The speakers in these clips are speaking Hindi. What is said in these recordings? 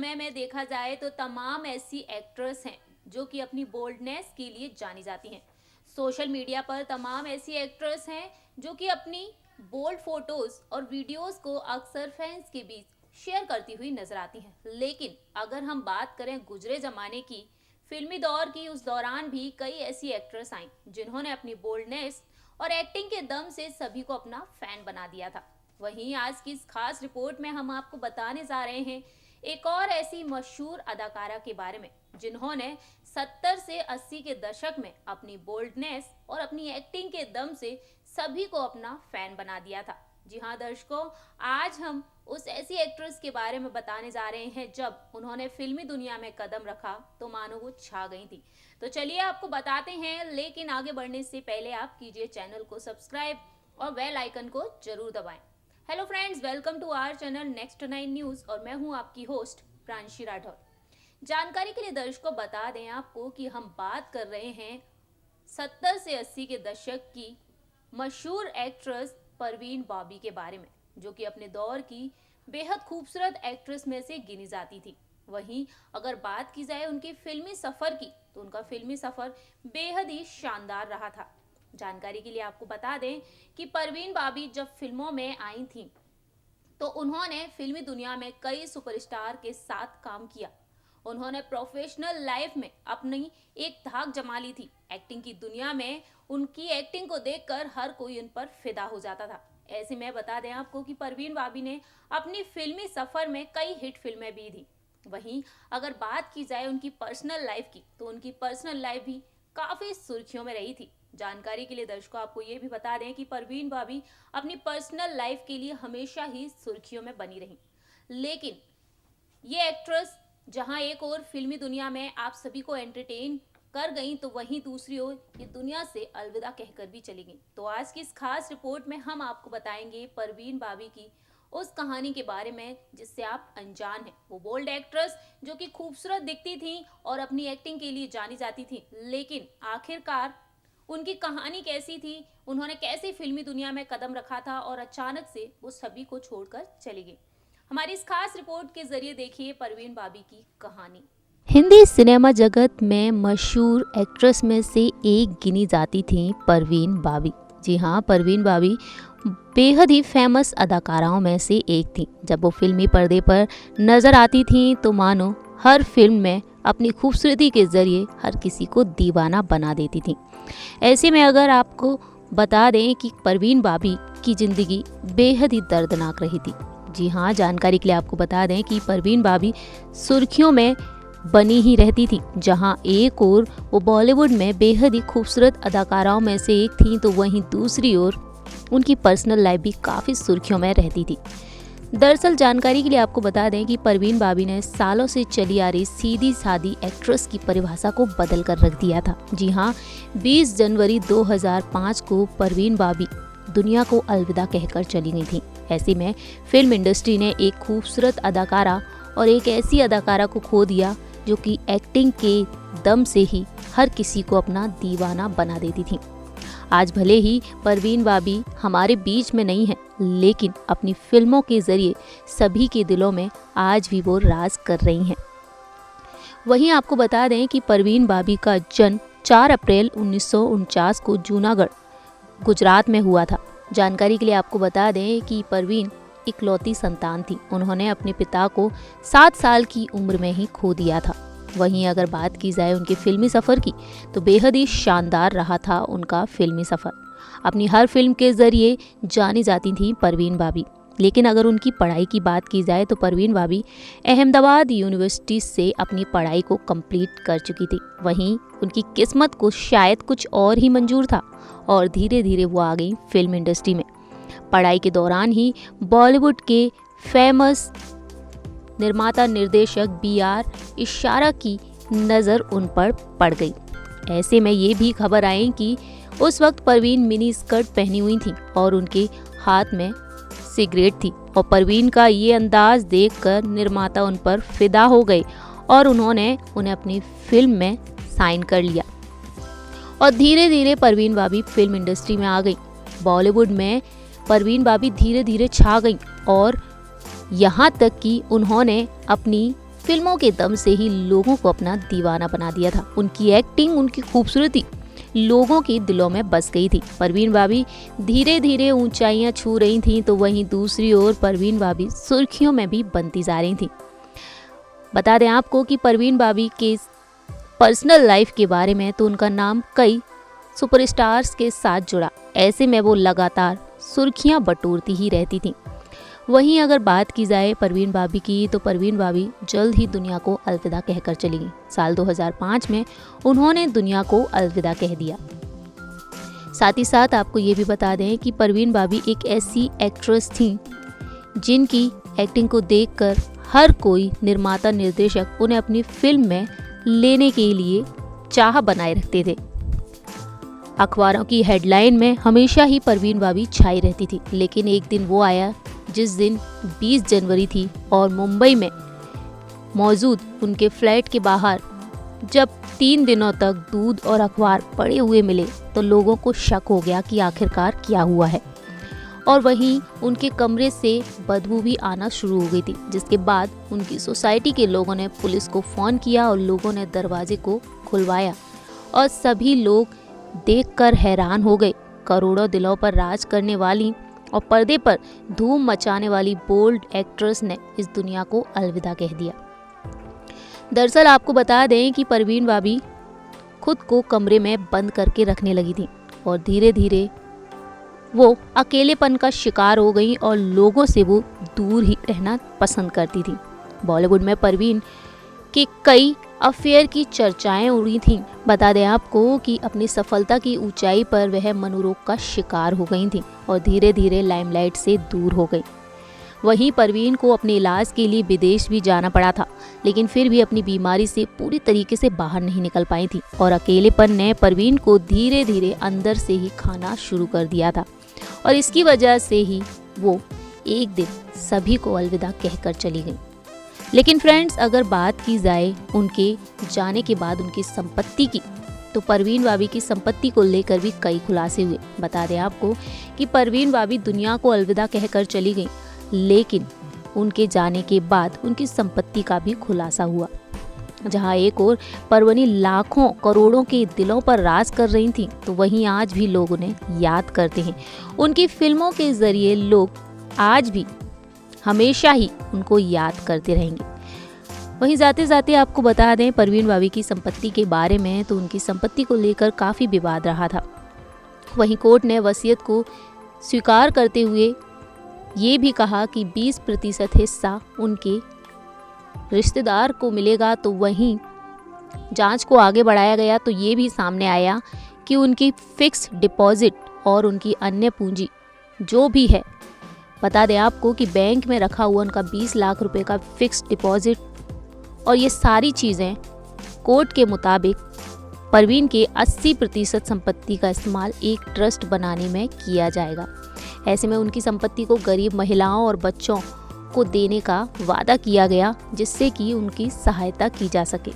समय में देखा जाए तो तमाम ऐसी एक्ट्रेस हैं जो कि अपनी बोल्डनेस के लिए जानी जाती हैं। सोशल मीडिया पर तमाम ऐसी एक्ट्रेस हैं जो कि अपनी बोल्ड फोटोज और वीडियोस को अक्सर फैंस के बीच शेयर करती हुई नजर आती हैं। लेकिन अगर हम बात करें गुजरे जमाने की, फिल्मी दौर की, उस दौरान भी कई ऐसी एक्ट्रेस आईं जिन्होंने अपनी बोल्डनेस और एक्टिंग के दम से सभी को अपना फैन बना दिया था। वहीं आज की इस खास रिपोर्ट में हम आपको बताने जा रहे हैं एक और ऐसी मशहूर अदाकारा के बारे में जिन्होंने 70 से 80 के दशक में अपनी बोल्डनेस और अपनी एक्टिंग के दम से सभी को अपना फैन बना दिया था। जी हाँ दर्शकों, आज हम उस ऐसी एक्ट्रेस के बारे में बताने जा रहे हैं जब उन्होंने फिल्मी दुनिया में कदम रखा तो मानो वो छा गई थी। तो चलिए आपको बताते हैं, लेकिन आगे बढ़ने से पहले आप कीजिए चैनल को सब्सक्राइब और बेल आइकन को जरूर दबाएं। Hello friends, welcome to our channel next 9 news और मैं हूं आपकी होस्ट प्रांशी राठौर। जानकारी के लिए दर्शकों बता दें आपको कि हम बात कर रहे हैं 70 से 80 के दशक की मशहूर एक्ट्रेस परवीन बॉबी के बारे में, जो कि अपने दौर की बेहद खूबसूरत एक्ट्रेस में से गिनी जाती थी। वहीं अगर बात की जाए उनके फिल्मी सफ़र की तो उनका फिल्मी सफ़र बेहद ही शानदार रहा था। जानकारी के लिए आपको बता दें कि परवीन बाबी जब फिल्मों में आई थीं तो उन्होंने फिल्मी दुनिया में कई सुपरस्टार के साथ काम किया। उन्होंने प्रोफेशनल लाइफ में अपनी एक धाक जमा ली थी। एक्टिंग की दुनिया में उनकी एक्टिंग को देखकर हर कोई उन पर फिदा हो जाता था। ऐसे में बता दें आपको कि परवीन बाबी ने अपनी फिल्मी सफर में कई हिट फिल्में भी दी। वहीं अगर बात की जाए उनकी पर्सनल लाइफ की तो उनकी पर्सनल लाइफ भी काफी सुर्खियों में रही थी। जानकारी के लिए दर्शकों आपको ये भी बता दें कि परवीन बाबी अपनी पर्सनल लाइफ के लिए हमेशा ही सुर्खियों में बनी रही। लेकिन ये एक्ट्रेस जहां एक और फिल्मी दुनिया में आप सभी को एंटरटेन कर गई तो वहीं दूसरी ओर ये दुनिया से अलविदा कहकर भी चली गई। तो आज की इस खास रिपोर्ट में हम आपको बताएंगे परवीन बाबी की उस कहानी के बारे में जिससे आप अनजान हैं। वो बोल्ड एक्ट्रेस जो कि खूबसूरत दिखती थी और अपनी एक्टिंग के लिए जानी जाती थी, लेकिन आखिरकार उनकी कहानी कैसी थी, उन्होंने कैसे फिल्मी दुनिया में कदम रखा था और अचानक से वो सभी को छोड़कर चली गई। हमारी इस खास रिपोर्ट के जरिए देखिए परवीन बाबी की कहानी। हिंदी सिनेमा जगत में मशहूर एक्ट्रेस में से एक गिनी जाती थी परवीन बाबी। जी हाँ, परवीन बाबी बेहद ही फेमस अदाकाराओं में से एक थी। जब वो फिल्मी पर्दे पर नजर आती थी तो मानो हर फिल्म में अपनी खूबसूरती के जरिए हर किसी को दीवाना बना देती थी। ऐसे में अगर आपको बता दें कि परवीन बाबी की ज़िंदगी बेहद ही दर्दनाक रही थी। जी हाँ, जानकारी के लिए आपको बता दें कि परवीन बाबी सुर्खियों में बनी ही रहती थी। जहां एक ओर वो बॉलीवुड में बेहद ही खूबसूरत अदाकाराओं में से एक थी तो वहीं दूसरी ओर उनकी पर्सनल लाइफ भी काफ़ी सुर्खियों में रहती थी। दरअसल जानकारी के लिए आपको बता दें कि परवीन बाबी ने सालों से चली आ रही सीधी सादी एक्ट्रेस की परिभाषा को बदल कर रख दिया था। जी हाँ, 20 जनवरी 2005 को परवीन बाबी दुनिया को अलविदा कहकर चली गई थी। ऐसे में फिल्म इंडस्ट्री ने एक खूबसूरत अदाकारा और एक ऐसी अदाकारा को खो दिया जो कि एक्टिंग के दम से ही हर किसी को अपना दीवाना बना देती थी। आज भले ही परवीन बाबी हमारे बीच में नहीं है, लेकिन अपनी फिल्मों के जरिए सभी के दिलों में आज भी वो राज कर रही हैं। वहीं आपको बता दें कि परवीन बाबी का जन्म 4 अप्रैल 1949 को जूनागढ़, गुजरात में हुआ था। जानकारी के लिए आपको बता दें कि परवीन इकलौती संतान थी। उन्होंने अपने पिता को 7 साल की उम्र में ही खो दिया था। वहीं अगर बात की जाए उनके फिल्मी सफ़र की तो बेहद ही शानदार रहा था उनका फिल्मी सफ़र। अपनी हर फिल्म के ज़रिए जानी जाती थी परवीन बाबी। लेकिन अगर उनकी पढ़ाई की बात की जाए तो परवीन बाबी अहमदाबाद यूनिवर्सिटी से अपनी पढ़ाई को कंप्लीट कर चुकी थी। वहीं उनकी किस्मत को शायद कुछ और ही मंजूर था और धीरे धीरे वो आ गई फिल्म इंडस्ट्री में। पढ़ाई के दौरान ही बॉलीवुड के फेमस निर्माता निर्देशक BR इशारा की नज़र उन पर पड़ गई। ऐसे में ये भी खबर आई कि उस वक्त परवीन मिनी स्कर्ट पहनी हुई थी और उनके हाथ में सिगरेट थी और परवीन का ये अंदाज देखकर निर्माता उन पर फिदा हो गए और उन्होंने उन्हें अपनी फिल्म में साइन कर लिया और धीरे धीरे परवीन बाबी फिल्म इंडस्ट्री में आ गई। बॉलीवुड में परवीन बाबी धीरे धीरे छा गई और यहाँ तक कि उन्होंने अपनी फिल्मों के दम से ही लोगों को अपना दीवाना बना दिया था। उनकी एक्टिंग, उनकी खूबसूरती लोगों के दिलों में बस गई थी। परवीन बाबी धीरे धीरे ऊंचाइयां छू रही थीं, तो वहीं दूसरी ओर परवीन बाबी सुर्खियों में भी बनती जा रही थीं। बता दें आपको कि परवीन बाबी के पर्सनल लाइफ के बारे में तो उनका नाम कई सुपरस्टार्स के साथ जुड़ा। ऐसे में वो लगातार सुर्खियां बटोरती ही रहती थीं। वहीं अगर बात की जाए परवीन बाबी की, तो परवीन बाबी जल्द ही दुनिया को अलविदा कहकर चली गई। साल 2005 में उन्होंने दुनिया को अलविदा कह दिया। साथ ही साथ आपको ये भी बता दें कि परवीन बाबी एक ऐसी एक्ट्रेस थी जिनकी एक्टिंग को देखकर हर कोई निर्माता, निर्देशक उन्हें अपनी फिल्म में लेने के लिए चाह बनाए रखते थे। अखबारों की हेडलाइन में हमेशा ही परवीन बाबी छाई रहती थी। लेकिन एक दिन वो आया जिस दिन 20 जनवरी थी और मुंबई में मौजूद उनके फ्लैट के बाहर जब 3 दिनों तक दूध और अखबार पड़े हुए मिले तो लोगों को शक हो गया कि आखिरकार क्या हुआ है। और वहीं उनके कमरे से बदबू भी आना शुरू हो गई थी, जिसके बाद उनकी सोसाइटी के लोगों ने पुलिस को फ़ोन किया और लोगों ने दरवाजे को खुलवाया और सभी लोग देखकर हैरान हो गए। करोड़ों दिलों पर राज करने वाली और पर्दे पर धूम मचाने वाली बोल्ड एक्ट्रेस ने इस दुनिया को अलविदा कह दिया। दरअसल आपको बता दें कि परवीन बाबी खुद को कमरे में बंद करके रखने लगी थी और धीरे धीरे वो अकेलेपन का शिकार हो गई और लोगों से वो दूर ही रहना पसंद करती थी। बॉलीवुड में परवीन के कई अफेयर की चर्चाएं उड़ी थीं। बता दें आपको कि अपनी सफलता की ऊंचाई पर वह मनोरोग का शिकार हो गई थीं और धीरे धीरे लाइमलाइट से दूर हो गई। वहीं परवीन को अपने इलाज के लिए विदेश भी जाना पड़ा था, लेकिन फिर भी अपनी बीमारी से पूरी तरीके से बाहर नहीं निकल पाई थी और अकेलेपन ने परवीन को धीरे धीरे अंदर से ही खाना शुरू कर दिया था और इसकी वजह से ही वो एक दिन सभी को अलविदा कहकर चली गई। लेकिन फ्रेंड्स, अगर बात की जाए उनके जाने के बाद उनकी संपत्ति की, तो परवीन बाबी की संपत्ति को लेकर भी कई खुलासे हुए। बता दें आपको कि परवीन बाबी दुनिया को अलविदा कहकर चली गई, लेकिन उनके जाने के बाद उनकी संपत्ति का भी खुलासा हुआ। जहां एक और परवनी लाखों करोड़ों के दिलों पर राज कर रही थी, तो वहीं आज भी लोग उन्हें याद करते हैं। उनकी फिल्मों के जरिए लोग आज भी हमेशा ही उनको याद करते रहेंगे। वहीं जाते जाते आपको बता दें परवीन बाबी की संपत्ति के बारे में, तो उनकी संपत्ति को लेकर काफ़ी विवाद रहा था। वहीं कोर्ट ने वसीयत को स्वीकार करते हुए ये भी कहा कि 20% हिस्सा उनके रिश्तेदार को मिलेगा। तो वहीं जांच को आगे बढ़ाया गया तो ये भी सामने आया कि उनकी फिक्स डिपॉजिट और उनकी अन्य पूंजी जो भी है, बता दें आपको कि बैंक में रखा हुआ उनका 20 लाख रुपए का फिक्स डिपॉजिट और ये सारी चीज़ें कोर्ट के मुताबिक परवीन के 80% संपत्ति का इस्तेमाल एक ट्रस्ट बनाने में किया जाएगा। ऐसे में उनकी संपत्ति को गरीब महिलाओं और बच्चों को देने का वादा किया गया, जिससे कि उनकी सहायता की जा सके।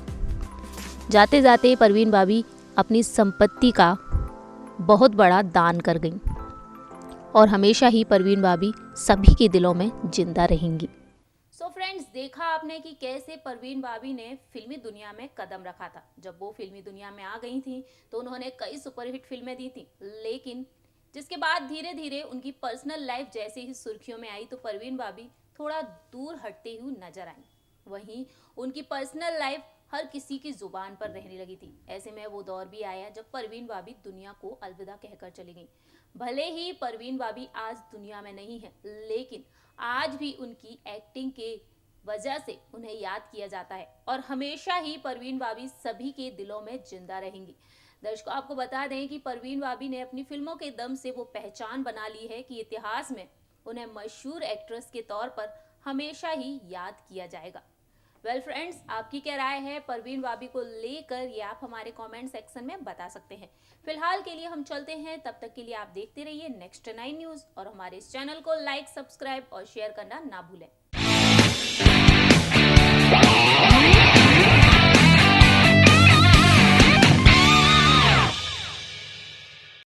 जाते जाते परवीन बाबी अपनी संपत्ति का बहुत बड़ा दान कर गईं और हमेशा ही परवीन बाबी सभी के दिलों में जिंदा रहेंगी। सो फ्रेंड्स, देखा आपने कि कैसे परवीन बाबी ने फिल्मी दुनिया में कदम रखा था। जब वो फिल्मी दुनिया में आ गई थी तो उन्होंने कई सुपरहिट फिल्में दी थी, लेकिन जिसके बाद धीरे धीरे उनकी पर्सनल लाइफ जैसे ही सुर्खियों में आई तो परवीन बाबी थोड़ा दूर हटते हुए नजर आई। वहीं उनकी पर्सनल लाइफ हर किसी की जुबान पर रहने लगी थी। ऐसे में वो दौर भी आया जब परवीन बाबी दुनिया को अलविदा कहकर चली गई। भले ही परवीन बाबी आज दुनिया में नहीं है, लेकिन आज भी उनकी एक्टिंग के वजह से उन्हें याद किया जाता है और हमेशा ही परवीन बाबी सभी के दिलों में जिंदा रहेंगी। दर्शकों, आपको बता दें कि परवीन बाबी ने अपनी फिल्मों के दम से वो पहचान बना ली है कि इतिहास में उन्हें मशहूर एक्ट्रेस के तौर पर हमेशा ही याद किया जाएगा। वेल फ्रेंड्स, आपकी क्या राय है परवीन बाबी को लेकर, ये आप हमारे कमेंट सेक्शन में बता सकते हैं। फिलहाल के लिए हम चलते हैं, तब तक के लिए आप देखते रहिए नेक्स्ट 9 न्यूज़ और हमारे इस चैनल को लाइक, सब्सक्राइब और शेयर करना ना भूलें।